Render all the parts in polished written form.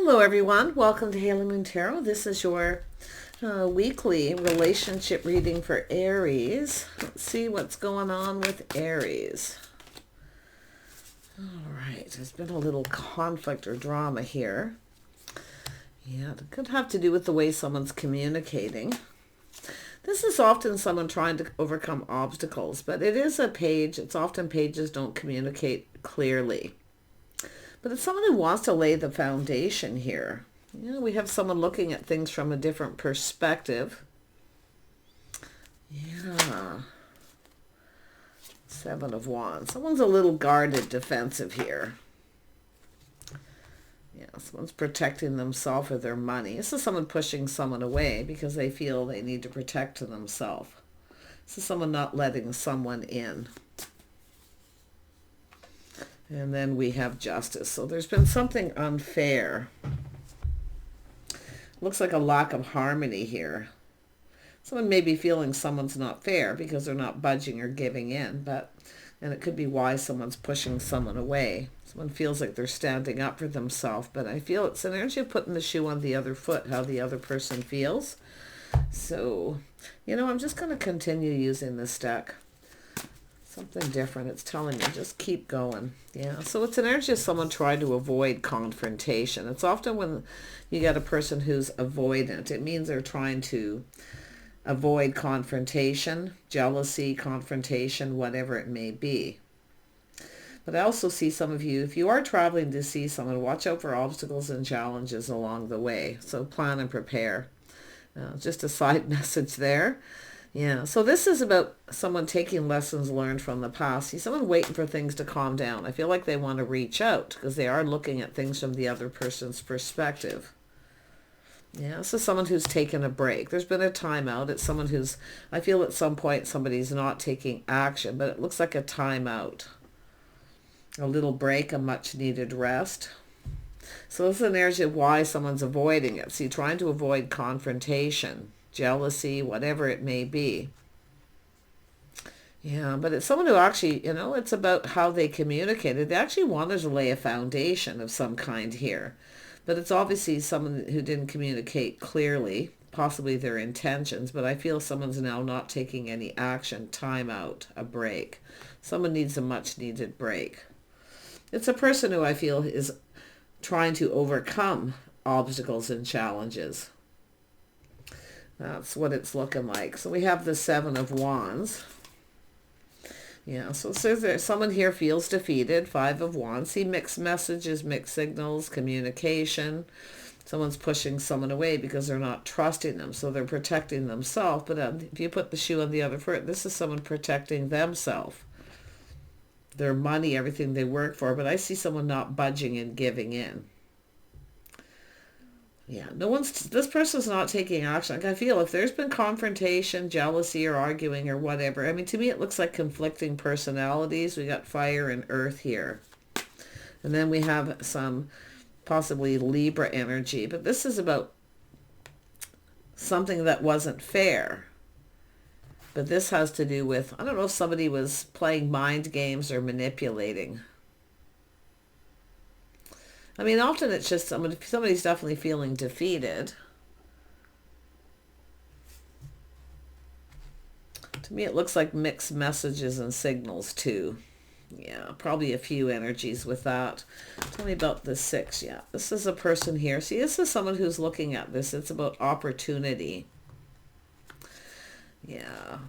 Hello everyone, welcome to Haley Moon Tarot. This is your weekly relationship reading for Aries. Let's see what's going on with Aries. Alright, there's been a little conflict or drama here. Yeah, it could have to do with the way someone's communicating. This is often someone trying to overcome obstacles, but it is a page. It's often pages don't communicate clearly. But it's someone who wants to lay the foundation here. You know, we have someone looking at things from a different perspective. Yeah. Seven of Wands. Someone's a little guarded, defensive here. Yeah, someone's protecting themselves or their money. This is someone pushing someone away because they feel they need to protect themselves. This is someone not letting someone in. And then we have Justice. So there's been something unfair. Looks like a lack of harmony here. Someone may be feeling someone's not fair because they're not budging or giving in, and it could be why someone's pushing someone away. Someone feels like they're standing up for themselves, but I feel it's an energy of putting the shoe on the other foot, how the other person feels. So, you know, I'm just going to continue using this deck. Something different. It's telling me just keep going. Yeah. So it's an energy of someone trying to avoid confrontation. It's often when you get a person who's avoidant, it means they're trying to avoid confrontation, jealousy, confrontation, whatever it may be. But I also see some of you, if you are traveling to see someone, watch out for obstacles and challenges along the way. So plan and prepare. Just a side message there. Yeah, so this is about someone taking lessons learned from the past. See, someone waiting for things to calm down. I feel like they want to reach out because they are looking at things from the other person's perspective. Yeah, this is someone who's taken a break. There's been a timeout. It's someone who's, I feel at some point somebody's not taking action, but it looks like a timeout. A little break, a much needed rest. So this is an energy of why someone's avoiding it. See, trying to avoid confrontation, jealousy, whatever it may be. Yeah, but it's someone who actually, you know, it's about how they communicated. They actually wanted to lay a foundation of some kind here. But it's obviously someone who didn't communicate clearly, possibly their intentions, but I feel someone's now not taking any action, time out, a break. Someone needs a much needed break. It's a person who I feel is trying to overcome obstacles and challenges. That's what it's looking like. So we have the Seven of Wands. Yeah, so it says that someone here feels defeated. Five of Wands. See, mixed messages, mixed signals, communication. Someone's pushing someone away because they're not trusting them. So they're protecting themselves. But if you put the shoe on the other foot, this is someone protecting themselves. Their money, everything they work for. But I see someone not budging and giving in. Yeah, this person's not taking action. Like I feel if there's been confrontation, jealousy, or arguing or whatever, I mean, to me it looks like conflicting personalities. We got fire and earth here. And then we have some possibly Libra energy. But this is about something that wasn't fair. But this has to do with, I don't know if somebody was playing mind games or manipulating. I mean, often it's just somebody's definitely feeling defeated. To me, it looks like mixed messages and signals, too. Yeah, probably a few energies with that. Tell me about the Six. Yeah, this is a person here. See, this is someone who's looking at this. It's about opportunity. Yeah.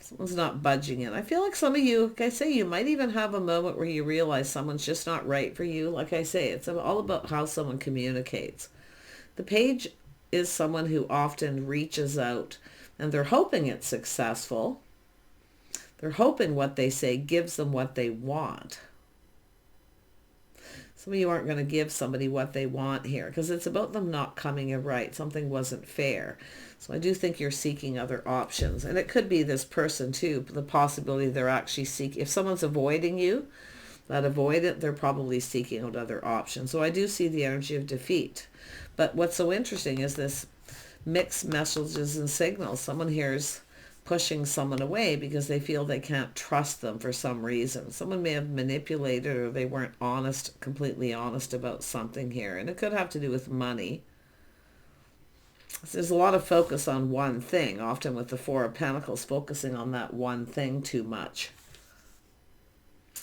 Someone's not budging in. I feel like some of you, like I say, you might even have a moment where you realize someone's just not right for you. Like I say, it's all about how someone communicates. The Page is someone who often reaches out and they're hoping it's successful. They're hoping what they say gives them what they want. Some of you aren't going to give somebody what they want here because it's about them not coming in right. Something wasn't fair. So I do think you're seeking other options. And it could be this person too, the possibility they're actually seeking. If someone's avoiding you, that avoidant, they're probably seeking out other options. So I do see the energy of defeat. But what's so interesting is this mixed messages and signals. Someone here's pushing someone away because they feel they can't trust them for some reason. Someone may have manipulated, or they weren't honest, completely honest about something here. And it could have to do with money. There's a lot of focus on one thing, often with the Four of Pentacles, focusing on that one thing too much.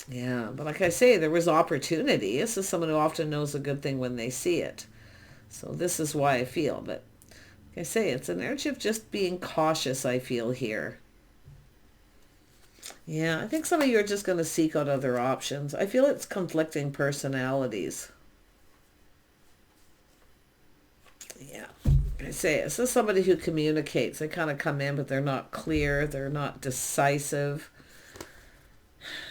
Yeah, but like I say, there was opportunity. This is someone who often knows a good thing when they see it. So this is why I feel. But like I say, it's an energy of just being cautious, I feel here. Yeah, I think some of you are just going to seek out other options. I feel it's conflicting personalities. Yeah. I say, this is somebody who communicates. They kind of come in, but they're not clear. They're not decisive.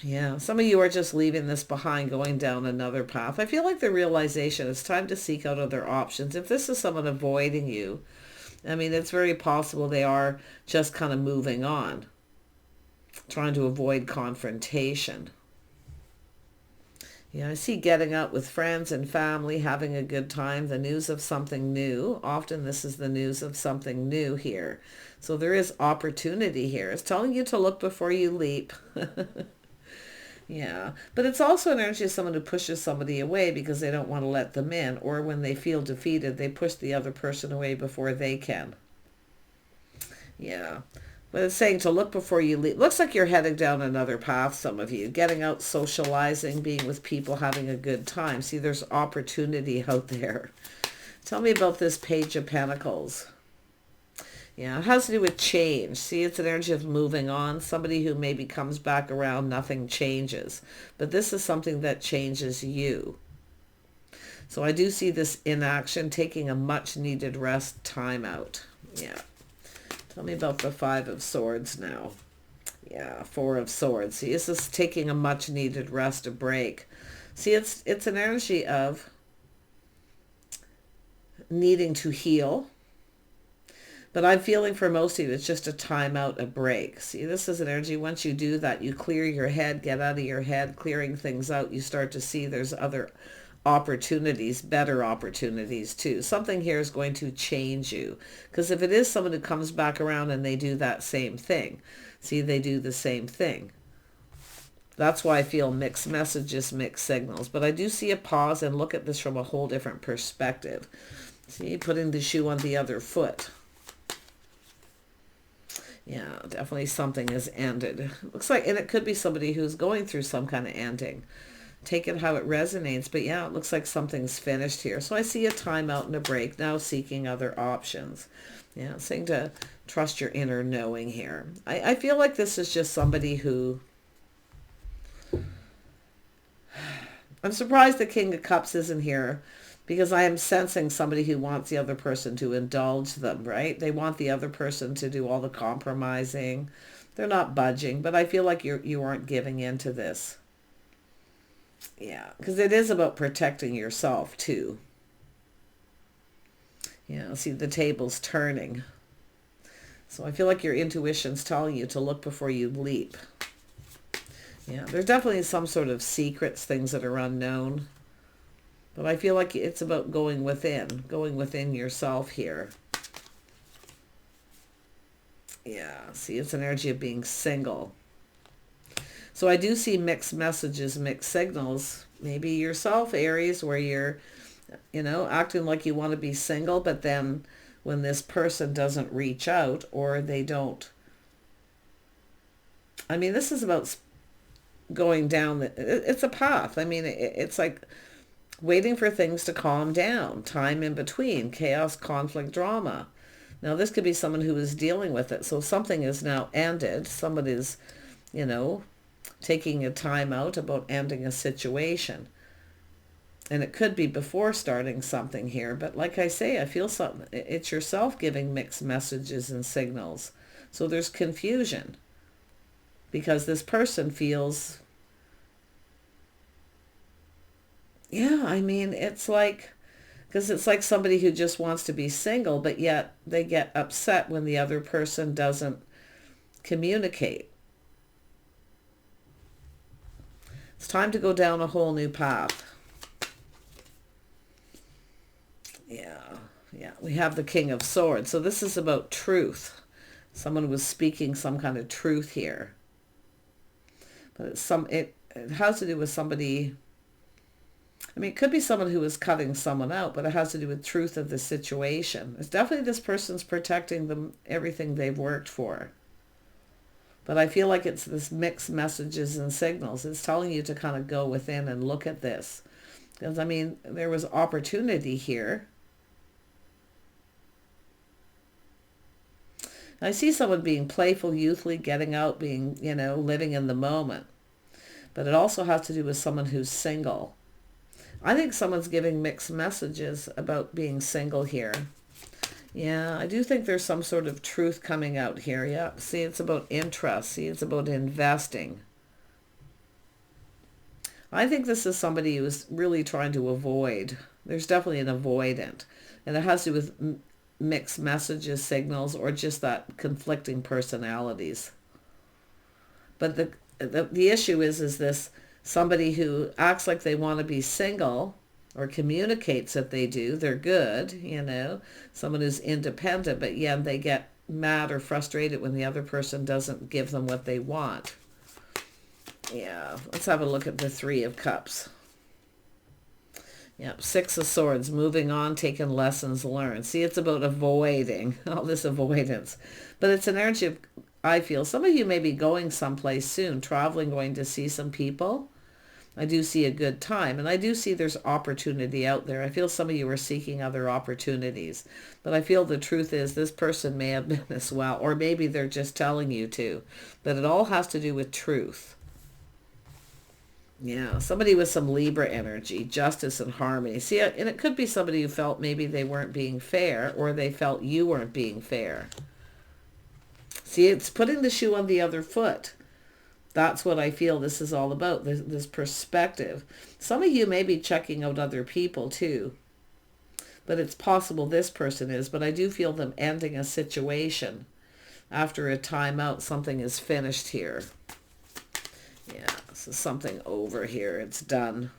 Yeah, some of you are just leaving this behind, going down another path. I feel like the realization it's time to seek out other options. If this is someone avoiding you, I mean, it's very possible they are just kind of moving on, trying to avoid confrontation. Yeah, I see getting out with friends and family, having a good time, the news of something new. Often this is the news of something new here. So there is opportunity here. It's telling you to look before you leap. Yeah, but it's also an energy of someone who pushes somebody away because they don't want to let them in, or when they feel defeated, they push the other person away before they can. Yeah, but it's saying to look before you leave. Looks like you're heading down another path, some of you. Getting out, socializing, being with people, having a good time. See, there's opportunity out there. Tell me about this Page of Pentacles. Yeah, it has to do with change. See, it's an energy of moving on. Somebody who maybe comes back around, nothing changes. But this is something that changes you. So I do see this in action, taking a much needed rest, time out. Yeah. Tell me about the Five of Swords now. Yeah, Four of Swords. See, this is taking a much needed rest, a break. See, it's an energy of needing to heal. But I'm feeling for most of you, it's just a time out, a break. See, this is an energy. Once you do that, you clear your head, get out of your head, clearing things out. You start to see there's other opportunities, better opportunities too. Something here is going to change you. Because if it is someone who comes back around and they do that same thing, see, they do the same thing. That's why I feel mixed messages, mixed signals. But I do see a pause and look at this from a whole different perspective. See, putting the shoe on the other foot. Yeah, definitely something has ended. Looks like, and it could be somebody who's going through some kind of ending. Take it how it resonates. But yeah, it looks like something's finished here. So I see a timeout and a break, now seeking other options. Yeah, saying to trust your inner knowing here. I feel like this is just somebody who... I'm surprised the King of Cups isn't here, because I am sensing somebody who wants the other person to indulge them, right? They want the other person to do all the compromising. They're not budging, but I feel like you aren't giving in to this. Yeah, because it is about protecting yourself too. Yeah, see, the table's turning. So I feel like your intuition's telling you to look before you leap. Yeah, there's definitely some sort of secrets, things that are unknown. But I feel like it's about going within yourself here. Yeah, see, it's an energy of being single. So I do see mixed messages, mixed signals. Maybe yourself, Aries, where you're, acting like you want to be single, but then when this person doesn't reach out or they don't... I mean, this is about going down. It's a path. I mean, it's like... waiting for things to calm down, time in between, chaos, conflict, drama. Now, this could be someone who is dealing with it. So something is now ended. Someone is, taking a time out about ending a situation. And it could be before starting something here. But like I say, I feel something. It's yourself giving mixed messages and signals. So there's confusion. Because this person feels... Yeah, I mean, it's like, because it's like somebody who just wants to be single, but yet they get upset when the other person doesn't communicate. It's time to go down a whole new path. Yeah, we have the King of Swords. So this is about truth. Someone who was speaking some kind of truth here. But it has to do with somebody. I mean, it could be someone who is cutting someone out, but it has to do with truth of the situation. It's definitely this person's protecting them, everything they've worked for. But I feel like it's this mixed messages and signals. It's telling you to kind of go within and look at this. Because, I mean, there was opportunity here. I see someone being playful, youthfully, getting out, being, living in the moment. But it also has to do with someone who's single. I think someone's giving mixed messages about being single here. Yeah, I do think there's some sort of truth coming out here. Yeah, see, it's about interest. See, it's about investing. I think this is somebody who's really trying to avoid. There's definitely an avoidant. And it has to do with mixed messages, signals, or just that conflicting personalities. But the issue is this somebody who acts like they want to be single or communicates that they do. They're good, someone who's independent, but yeah, they get mad or frustrated when the other person doesn't give them what they want. Yeah, let's have a look at the Three of Cups. Yep, Six of Swords, moving on, taking lessons learned. See, it's about avoiding, all this avoidance. But it's an energy of, I feel, some of you may be going someplace soon, traveling, going to see some people. I do see a good time, and I do see there's opportunity out there. I feel some of you are seeking other opportunities. But I feel the truth is this person may have been as well, or maybe they're just telling you to. But it all has to do with truth. Yeah, somebody with some Libra energy, justice and harmony. See, and it could be somebody who felt maybe they weren't being fair, or they felt you weren't being fair. See, it's putting the shoe on the other foot. That's what I feel this is all about, this perspective. Some of you may be checking out other people too. But it's possible this person is. But I do feel them ending a situation. After a time out, something is finished here. Yeah, so something over here. It's done.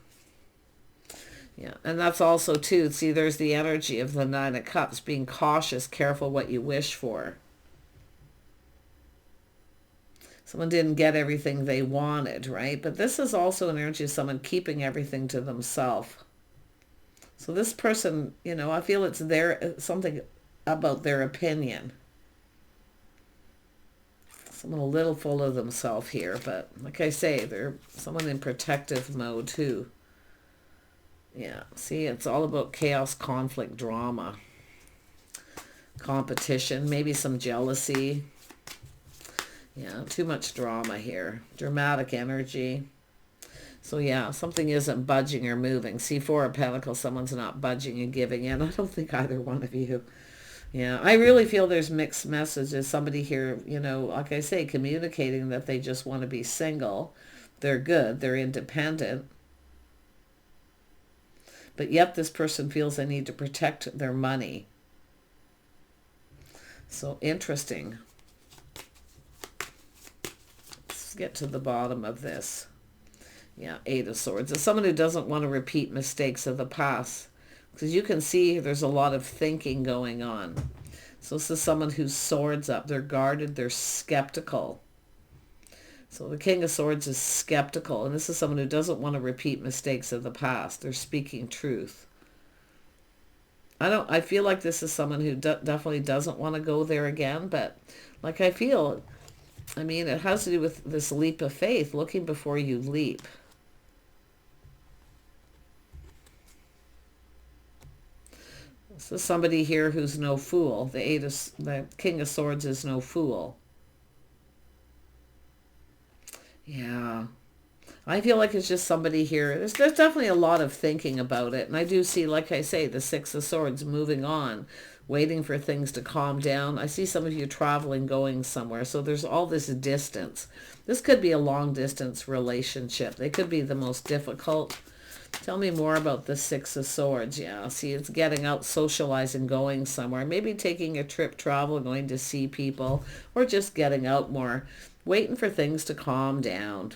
Yeah, and that's also too, see, there's the energy of the Nine of Cups, being cautious, careful what you wish for. Someone didn't get everything they wanted, right? But this is also an energy of someone keeping everything to themselves. So this person, I feel it's something about their opinion. Someone a little full of themselves here, but like I say, they're someone in protective mode too. Yeah, see, it's all about chaos, conflict, drama, competition, maybe some jealousy. Yeah, too much drama here. Dramatic energy. So yeah, something isn't budging or moving. See, Four of Pentacles, someone's not budging and giving in. I don't think either one of you. Yeah, I really feel there's mixed messages. Somebody here, like I say, communicating that they just want to be single. They're good. They're independent. But yet this person feels they need to protect their money. So interesting. Let's get to the bottom of this. Yeah, Eight of Swords. It's someone who doesn't want to repeat mistakes of the past. Because you can see there's a lot of thinking going on. So this is someone who's swords up. They're guarded. They're skeptical. So the King of Swords is skeptical. And this is someone who doesn't want to repeat mistakes of the past. They're speaking truth. I feel like this is someone who definitely doesn't want to go there again. But like I feel, it has to do with this leap of faith. Looking before you leap. So somebody here who's no fool. The King of Swords is no fool. Yeah. I feel like it's just somebody here. There's definitely a lot of thinking about it. And I do see, like I say, the Six of Swords moving on, waiting for things to calm down. I see some of you traveling, going somewhere. So there's all this distance. This could be a long distance relationship. They could be the most difficult. Tell me more about the Six of Swords. Yeah, see, it's getting out, socializing, going somewhere. Maybe taking a trip, travel, going to see people, or just getting out more. Waiting for things to calm down.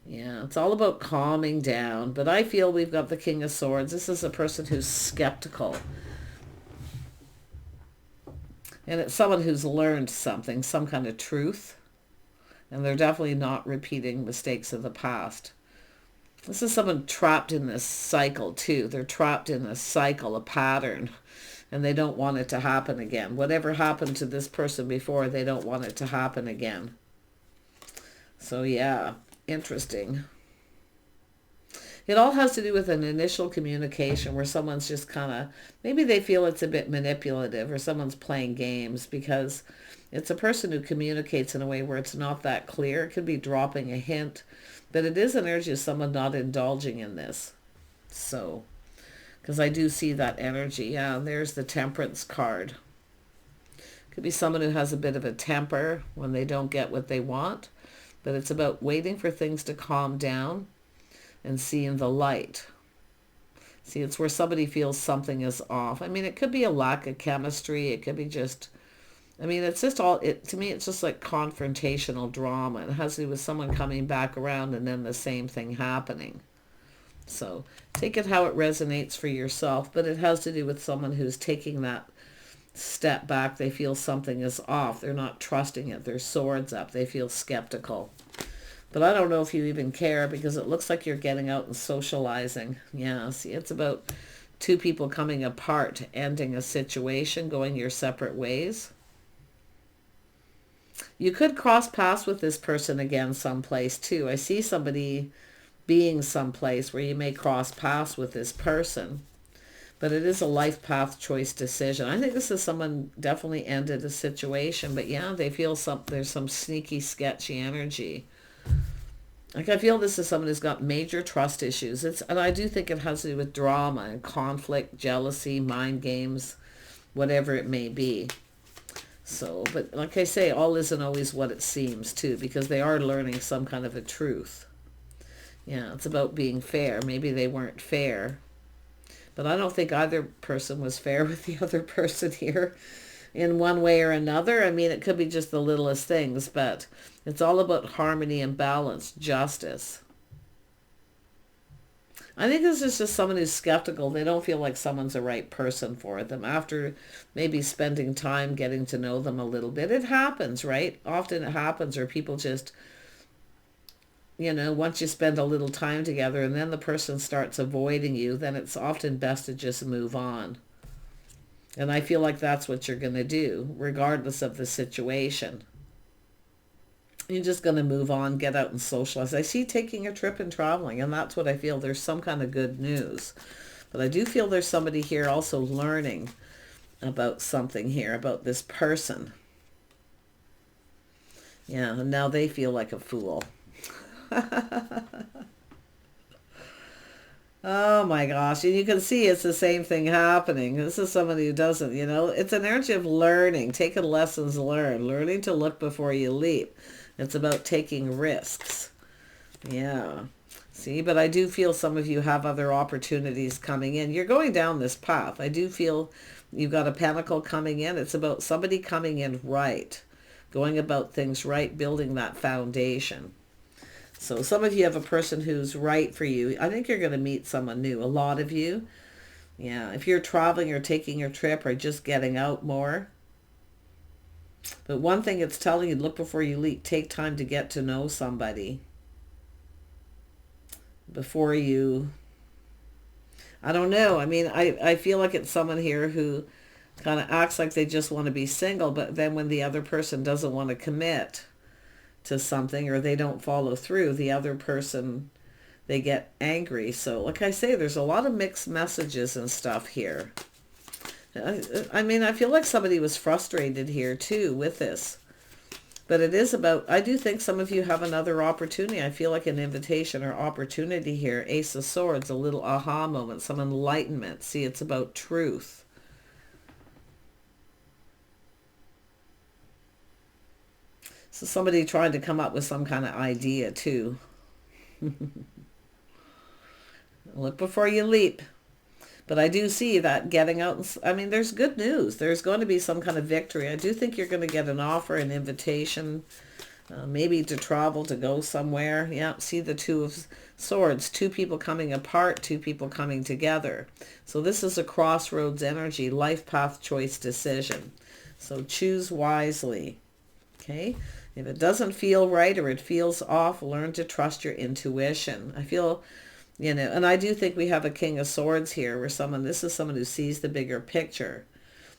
Yeah, it's all about calming down. But I feel we've got the King of Swords. This is a person who's skeptical. And it's someone who's learned something, some kind of truth. And they're definitely not repeating mistakes of the past. This is someone trapped in this cycle too. They're trapped in a cycle, a pattern, and they don't want it to happen again. Whatever happened to this person before, they don't want it to happen again. So yeah, interesting. It all has to do with an initial communication where someone's just kind of, maybe they feel it's a bit manipulative or someone's playing games, because it's a person who communicates in a way where it's not that clear. It could be dropping a hint, but it is an energy of someone not indulging in this. So, because I do see that energy. Yeah, there's the Temperance card. Could be someone who has a bit of a temper when they don't get what they want, but it's about waiting for things to calm down and seeing the light. See, it's where somebody feels something is off. I mean, it could be a lack of chemistry. It could be just, I mean, it's just all, to me, it's just like confrontational drama. It has to do with someone coming back around and then the same thing happening. So take it how it resonates for yourself, but it has to do with someone who's taking that step back. They feel something is off. They're not trusting it. Their swords up. They feel skeptical. But I don't know if you even care, because it looks like you're getting out and socializing. Yeah, see, it's about two people coming apart, ending a situation, going your separate ways. You could cross paths with this person again someplace too. I see somebody being someplace where you may cross paths with this person. But it is a life path choice decision. I think this is someone definitely ended a situation. But yeah, they feel there's some sneaky, sketchy energy. Like, I feel this is someone who's got major trust issues. And I do think it has to do with drama and conflict, jealousy, mind games, whatever it may be. So, but like I say, all isn't always what it seems too, because they are learning some kind of a truth. Yeah, it's about being fair. Maybe they weren't fair. But I don't think either person was fair with the other person here in one way or another. I mean, it could be just the littlest things, but it's all about harmony and balance, justice. I think this is just someone who's skeptical. They don't feel like someone's the right person for them. After maybe spending time getting to know them a little bit, it happens, right? Often it happens, or people just, you know, once you spend a little time together and then the person starts avoiding you, then it's often best to just move on. And I feel like that's what you're going to do, regardless of the situation. You're just going to move on, get out and socialize. I see taking a trip and traveling, and that's what I feel. There's some kind of good news. But I do feel there's somebody here also learning about something here, about this person. Yeah, and now they feel like a fool. Oh my gosh. And you can see it's the same thing happening. This is somebody who doesn't, you know, it's an energy of learning, taking lessons learned, learning to look before you leap. It's about taking risks. Yeah. See, but I do feel some of you have other opportunities coming in. You're going down this path. I do feel you've got a pentacle coming in. It's about somebody coming in right, going about things right, building that foundation. So some of you have a person who's right for you. I think you're going to meet someone new. A lot of you. Yeah, if you're traveling or taking your trip or just getting out more. But one thing it's telling you, look before you leap. Take time to get to know somebody. Before you, I don't know. I mean, I feel like it's someone here who kind of acts like they just want to be single. But then when the other person doesn't want to commit to something, or they don't follow through, the other person, they get angry. So like I say, there's a lot of mixed messages and stuff here. I mean, I feel like somebody was frustrated here too with this, but it is about, I do think some of you have another opportunity. I feel like an invitation or opportunity here. Ace of Swords, a little aha moment, some enlightenment. See, it's about truth. So somebody tried to come up with some kind of idea too. Look before you leap. But I do see that getting out, and, I mean, there's good news. There's going to be some kind of victory. I do think you're going to get an offer, an invitation, maybe to travel, to go somewhere. Yeah, see the Two of Swords, two people coming apart, two people coming together. So this is a crossroads energy, life path choice decision. So choose wisely. Okay? If it doesn't feel right or it feels off, learn to trust your intuition. I feel, and I do think we have a King of Swords here where this is someone who sees the bigger picture.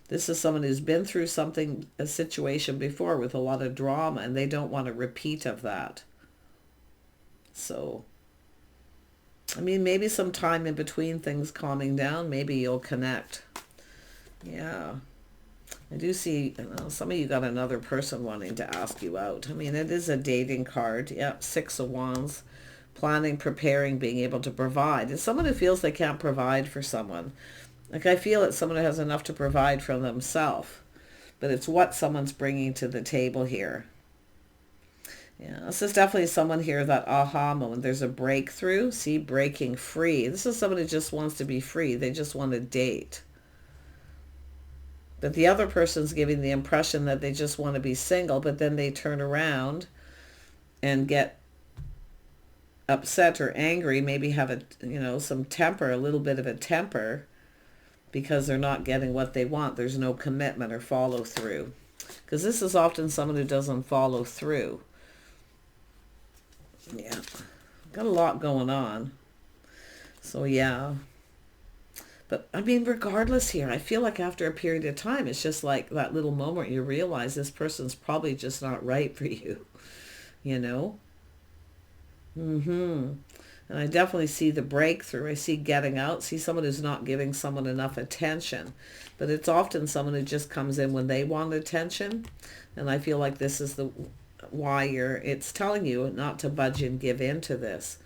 This is someone who's been through a situation before with a lot of drama, and they don't want a repeat of that. So, I mean, maybe some time in between things calming down, maybe you'll connect. Yeah. I do see some of you got another person wanting to ask you out. I mean, it is a dating card. Yep, 6 of Wands. Planning, preparing, being able to provide. It's someone who feels they can't provide for someone. Like, I feel it's someone who has enough to provide for themselves. But it's what someone's bringing to the table here. Yeah, this is definitely someone here, that aha moment. There's a breakthrough. See, breaking free. This is someone who just wants to be free. They just want to date. But the other person's giving the impression that they just want to be single, but then they turn around and get upset or angry, maybe have some temper, a little bit of a temper, because they're not getting what they want. There's no commitment or follow through. Because this is often someone who doesn't follow through. Yeah. Got a lot going on. So yeah. But I mean, regardless here, I feel like after a period of time, it's just like that little moment you realize this person's probably just not right for you. And I definitely see the breakthrough. I see getting out. See someone who's not giving someone enough attention. But it's often someone who just comes in when they want attention. And I feel like this is why it's telling you not to budge and give in to this.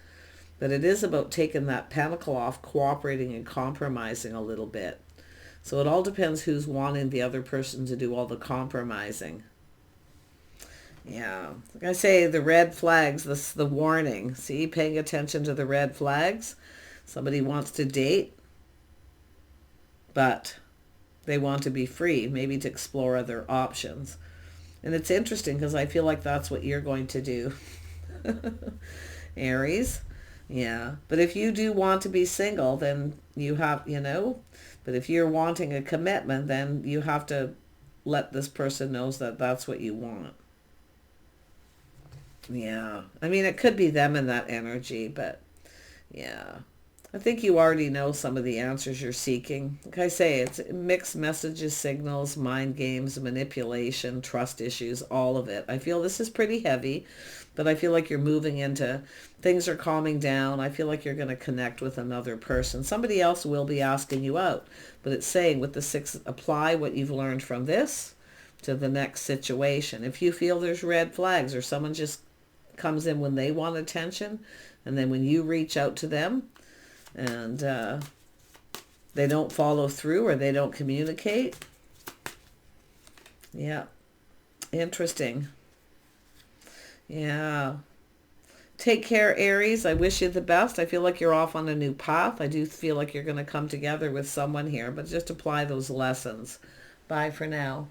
But it is about taking that pentacle off, cooperating and compromising a little bit. So it all depends who's wanting the other person to do all the compromising. Yeah, like I say, the red flags, the warning. See, paying attention to the red flags. Somebody wants to date, but they want to be free, maybe to explore other options. And it's interesting because I feel like that's what you're going to do. Aries. Yeah, but if you do want to be single, then you have, but if you're wanting a commitment, then you have to let this person know that that's what you want. Yeah. I mean, it could be them in that energy, but yeah. I think you already know some of the answers you're seeking. Like I say, it's mixed messages, signals, mind games, manipulation, trust issues, all of it. I feel this is pretty heavy, but I feel like you're moving into, things are calming down. I feel like you're going to connect with another person. Somebody else will be asking you out, but it's saying with the 6, apply what you've learned from this to the next situation. If you feel there's red flags or someone just comes in when they want attention, and then when you reach out to them and they don't follow through or they don't communicate. Yeah. Interesting. Yeah. Take care, Aries. I wish you the best. I feel like you're off on a new path. I do feel like you're going to come together with someone here, but just apply those lessons. Bye for now.